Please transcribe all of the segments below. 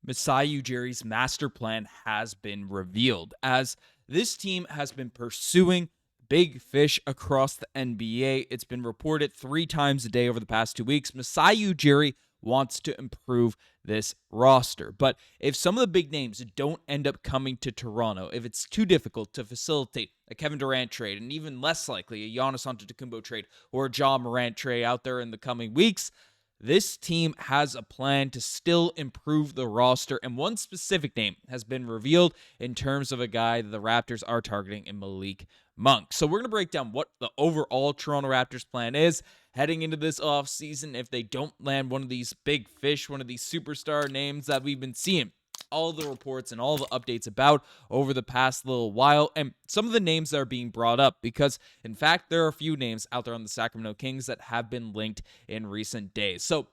Masai Ujiri's master plan has been revealed, as this team has been pursuing big fish across the NBA. It's been reported 3 times a day over the past 2 weeks. Masai Ujiri wants to improve this roster. But if some of the big names don't end up coming to Toronto, if it's too difficult to facilitate a Kevin Durant trade, and even less likely a Giannis Antetokounmpo trade or a Ja Morant trade out there in the coming weeks, this team has a plan to still improve the roster, and one specific name has been revealed in terms of a guy that the Raptors are targeting in Malik Monk. So we're going to break down what the overall Toronto Raptors plan is heading into this offseason if they don't land one of these big fish, one of these superstar names that we've been seeing all the reports and all the updates about over the past little while, and some of the names that are being brought up, because in fact there are a few names out there on the Sacramento Kings that have been linked in recent days. So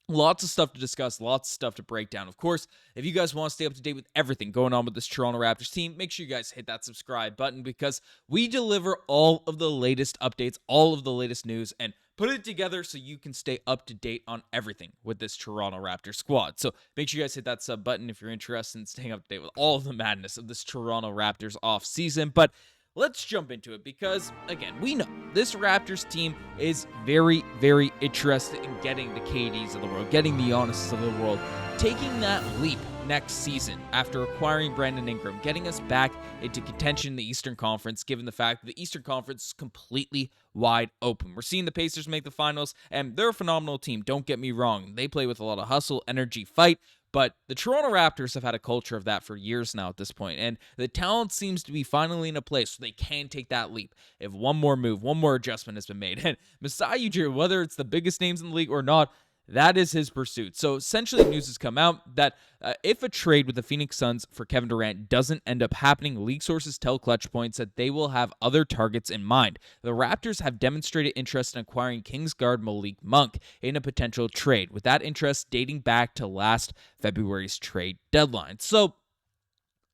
lots of stuff to discuss, lots of stuff to break down. Of course, if you guys want to stay up to date with everything going on with this Toronto Raptors team, make sure you guys hit that subscribe button, because we deliver all of the latest updates, all of the latest news, and put it together so you can stay up to date on everything with this Toronto Raptors squad. So make sure you guys hit that sub button if you're interested in staying up to date with all of the madness of this Toronto Raptors offseason. But let's jump into it, because, again, we know this Raptors team is very, very interested in getting the KDs of the world, getting the Giannis of the world, taking that leap next season after acquiring Brandon Ingram, getting us back into contention in the Eastern Conference, given the fact that the Eastern Conference is completely wide open. We're seeing the Pacers make the finals, and they're a phenomenal team. Don't get me wrong. They play with a lot of hustle, energy, fight. But the Toronto Raptors have had a culture of that for years now at this point, and the talent seems to be finally in a place where they can take that leap if one more move, one more adjustment has been made. And Masai Ujiri, whether it's the biggest names in the league or not, that is his pursuit. So essentially, news has come out that if a trade with the Phoenix Suns for Kevin Durant doesn't end up happening, league sources tell Clutch Points that they will have other targets in mind. The Raptors have demonstrated interest in acquiring Kings guard Malik Monk in a potential trade, with that interest dating back to last February's trade deadline. So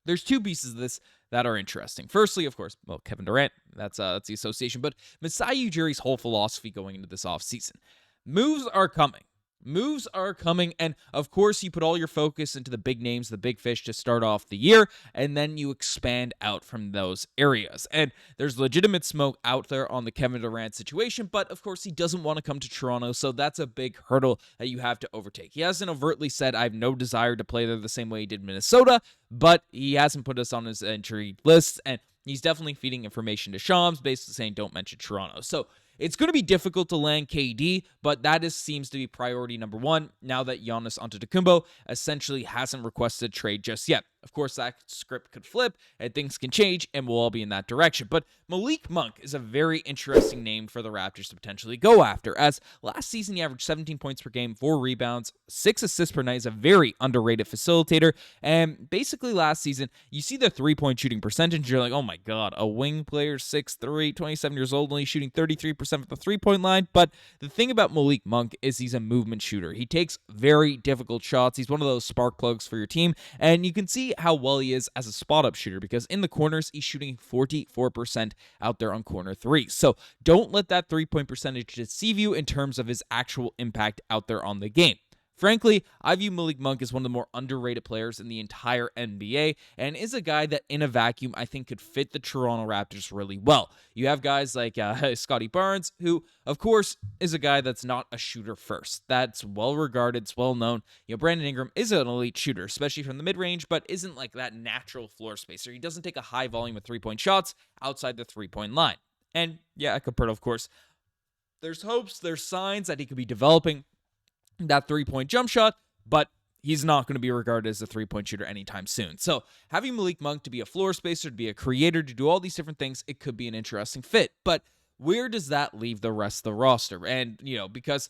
there's two pieces of this that are interesting. Firstly, of course, Kevin Durant, that's the association, but Masai Ujiri's whole philosophy going into this offseason. Moves are coming. Moves are coming, and of course you put all your focus into the big names, the big fish to start off the year, and then you expand out from those areas. And there's legitimate smoke out there on the Kevin Durant situation, but of course he doesn't want to come to Toronto, so that's a big hurdle that you have to overtake. He hasn't overtly said, I have no desire to play there the same way he did Minnesota, but he hasn't put us on his entry list, and he's definitely feeding information to Shams, basically saying don't mention Toronto. So it's going to be difficult to land KD, but that seems to be priority number one now that Giannis Antetokounmpo essentially hasn't requested a trade just yet. Of course, that script could flip and things can change, and we'll all be in that direction. But Malik Monk is a very interesting name for the Raptors to potentially go after, as last season he averaged 17 points per game, 4 rebounds, 6 assists per night. Is a very underrated facilitator. And basically last season, you see the three-point shooting percentage, you're like, oh my god, a wing player, 6'3", 27 years old, only shooting 33% at the three-point line. But the thing about Malik Monk is he's a movement shooter. He takes very difficult shots. He's one of those spark plugs for your team, and you can see how well he is as a spot-up shooter, because in the corners, he's shooting 44% out there on corner threes. So don't let that three-point percentage deceive you in terms of his actual impact out there on the game. Frankly, I view Malik Monk as one of the more underrated players in the entire NBA, and is a guy that in a vacuum I think could fit the Toronto Raptors really well. You have guys like Scottie Barnes, who of course is a guy that's not a shooter first. That's well regarded, it's well known. Brandon Ingram is an elite shooter, especially from the mid-range, but isn't like that natural floor spacer. He doesn't take a high volume of three-point shots outside the three-point line. And yeah, Poeltl, of course, there's hopes, there's signs that he could be developing that three-point jump shot, but he's not going to be regarded as a three-point shooter anytime soon. So having Malik Monk to be a floor spacer, to be a creator, to do all these different things, it could be an interesting fit. But where does that leave the rest of the roster? And, because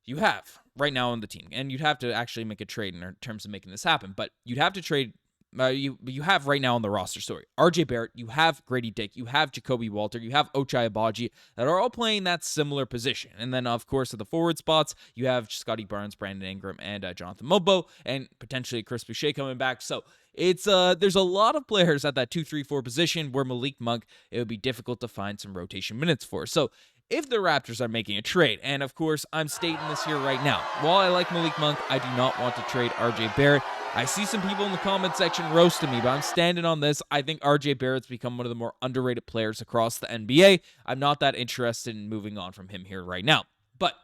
you have right now on the team, and you'd have to actually make a trade in terms of making this happen, but you'd have to trade. You have right now on the roster, RJ Barrett, you have Gradey Dick, you have Jacoby Walter, you have Ochai Agbaji that are all playing that similar position. And then, of course, at the forward spots, you have Scottie Barnes, Brandon Ingram, and Jonathan Mobo, and potentially Chris Boucher coming back. So it's there's a lot of players at that 2-3-4 position where Malik Monk, it would be difficult to find some rotation minutes for. So if the Raptors are making a trade, and of course, I'm stating this here right now, while I like Malik Monk, I do not want to trade RJ Barrett. I see some people in the comment section roasting me, but I'm standing on this. I think RJ Barrett's become one of the more underrated players across the NBA. I'm not that interested in moving on from him here right now. But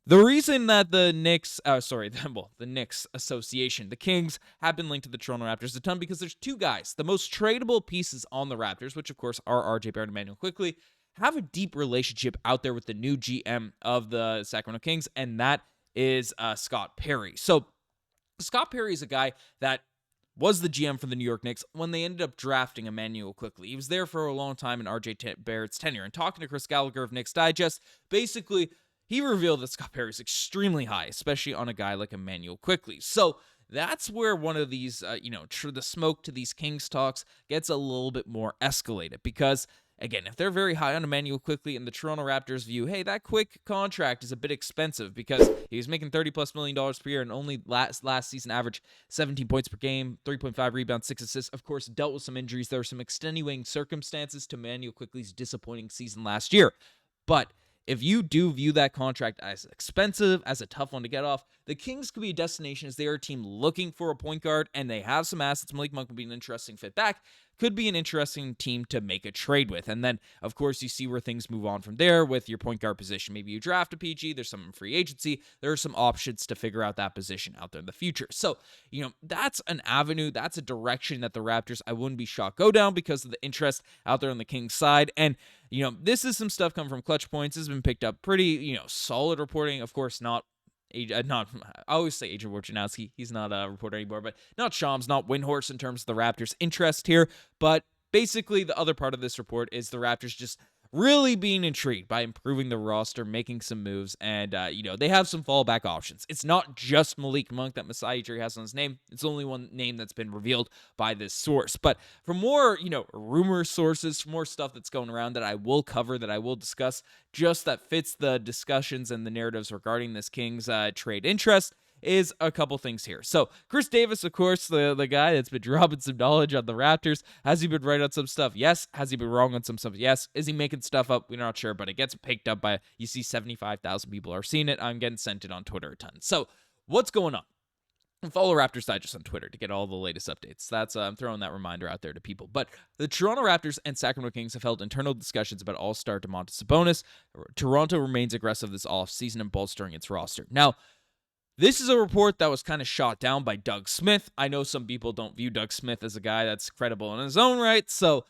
the reason that the Knicks Association, the Kings, have been linked to the Toronto Raptors a ton because there's two guys, the most tradable pieces on the Raptors, which of course are RJ Barrett and Immanuel Quickley, have a deep relationship out there with the new GM of the Sacramento Kings, and that is Scott Perry. So Scott Perry is a guy that was the GM for the New York Knicks when they ended up drafting Immanuel Quickley. He was there for a long time in RJ Barrett's tenure. And talking to Chris Gallagher of Knicks Digest, basically, he revealed that Scott Perry is extremely high, especially on a guy like Immanuel Quickley. So that's where one of these, the smoke to these Kings talks gets a little bit more escalated because, again, if they're very high on Immanuel Quickley and the Toronto Raptors view, hey, that Quick contract is a bit expensive because he was making $30+ million per year and only last season averaged 17 points per game, 3.5 rebounds, 6 assists. Of course, dealt with some injuries. There were some extenuating circumstances to Immanuel Quickley's disappointing season last year. But if you do view that contract as expensive, as a tough one to get off, the Kings could be a destination as they are a team looking for a point guard, and they have some assets. Malik Monk would be an interesting fit back. Could be an interesting team to make a trade with. And then, of course, you see where things move on from there with your point guard position. Maybe you draft a PG. There's some free agency. There are some options to figure out that position out there in the future. So, that's an avenue. That's a direction that the Raptors, I wouldn't be shocked, go down because of the interest out there on the Kings side. And, this is some stuff coming from Clutch Points. This has been picked up pretty, solid reporting. Of course, I always say Adrian Wojnarowski. He's not a reporter anymore, but not Shams, not Windhorse in terms of the Raptors' interest here. But basically, the other part of this report is the Raptors just really being intrigued by improving the roster, making some moves, and, they have some fallback options. It's not just Malik Monk that Masai Ujiri has on his name. It's only one name that's been revealed by this source. But for more, rumor sources, for more stuff that's going around that I will cover, that I will discuss, just that fits the discussions and the narratives regarding this Kings trade interest, is a couple things here. So Chris Davis, of course, the guy that's been dropping some knowledge on the Raptors. Has he been right on some stuff? Yes. Has he been wrong on some stuff? Yes. Is he making stuff up? We're not sure, but it gets picked up by, you see 75,000 people are seeing it. I'm getting sent it on Twitter a ton. So what's going on? Follow Raptors Digest on Twitter to get all the latest updates. That's I'm throwing that reminder out there to people. But the Toronto Raptors and Sacramento Kings have held internal discussions about All-Star Domantas Sabonis. Toronto remains aggressive this offseason and bolstering its roster. Now, this is a report that was kind of shot down by Doug Smith. I know some people don't view Doug Smith as a guy that's credible in his own right, so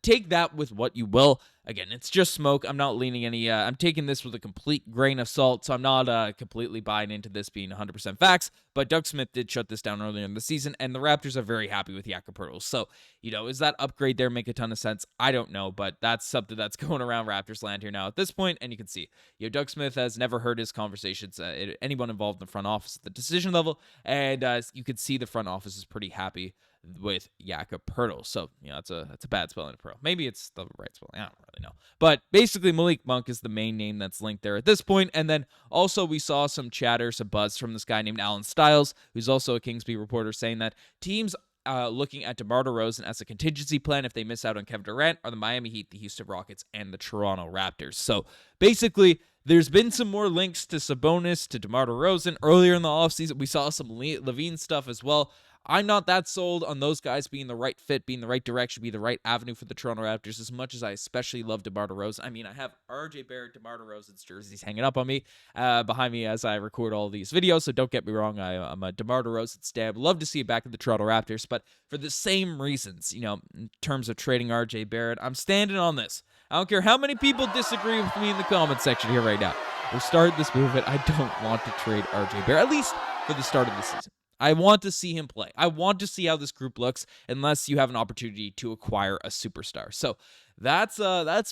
take that with what you will. Again, it's just smoke. I'm not leaning any. I'm taking this with a complete grain of salt, so I'm not completely buying into this being 100% facts. But Doug Smith did shut this down earlier in the season, and the Raptors are very happy with Jakob Poeltl. So, is that upgrade there make a ton of sense? I don't know, but that's something that's going around Raptors land here now at this point, and you can see, Doug Smith has never heard his conversations, anyone involved in the front office at the decision level, and you can see the front office is pretty happy with Jakob Poeltl. So, that's a bad spelling of pro. Maybe it's the right spelling. I don't really know. But basically, Malik Monk is the main name that's linked there at this point. And then also we saw some chatter, some buzz from this guy named Alan Stiles, who's also a Kings Beat reporter, saying that teams looking at DeMar DeRozan as a contingency plan if they miss out on Kevin Durant are the Miami Heat, the Houston Rockets, and the Toronto Raptors. So basically, there's been some more links to Sabonis, to DeMar DeRozan. Earlier in the offseason, we saw some Levine stuff as well. I'm not that sold on those guys being the right fit, being the right direction, be the right avenue for the Toronto Raptors, as much as I especially love DeMar DeRozan. I mean, I have RJ Barrett, DeMar DeRozan's jerseys hanging up on me, behind me as I record all these videos, so don't get me wrong, I'm a DeMar DeRozan stab. Love to see it back in the Toronto Raptors, but for the same reasons, in terms of trading RJ Barrett, I'm standing on this. I don't care how many people disagree with me in the comment section here right now. We're starting this movement. I don't want to trade RJ Barrett, at least for the start of the season. I want to see him play. I want to see how this group looks unless you have an opportunity to acquire a superstar. So that's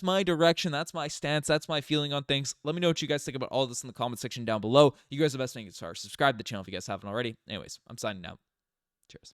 my direction. That's my stance. That's my feeling on things. Let me know what you guys think about all this in the comment section down below. You guys are the best thing to start. Subscribe to the channel if you guys haven't already. Anyways, I'm signing out. Cheers.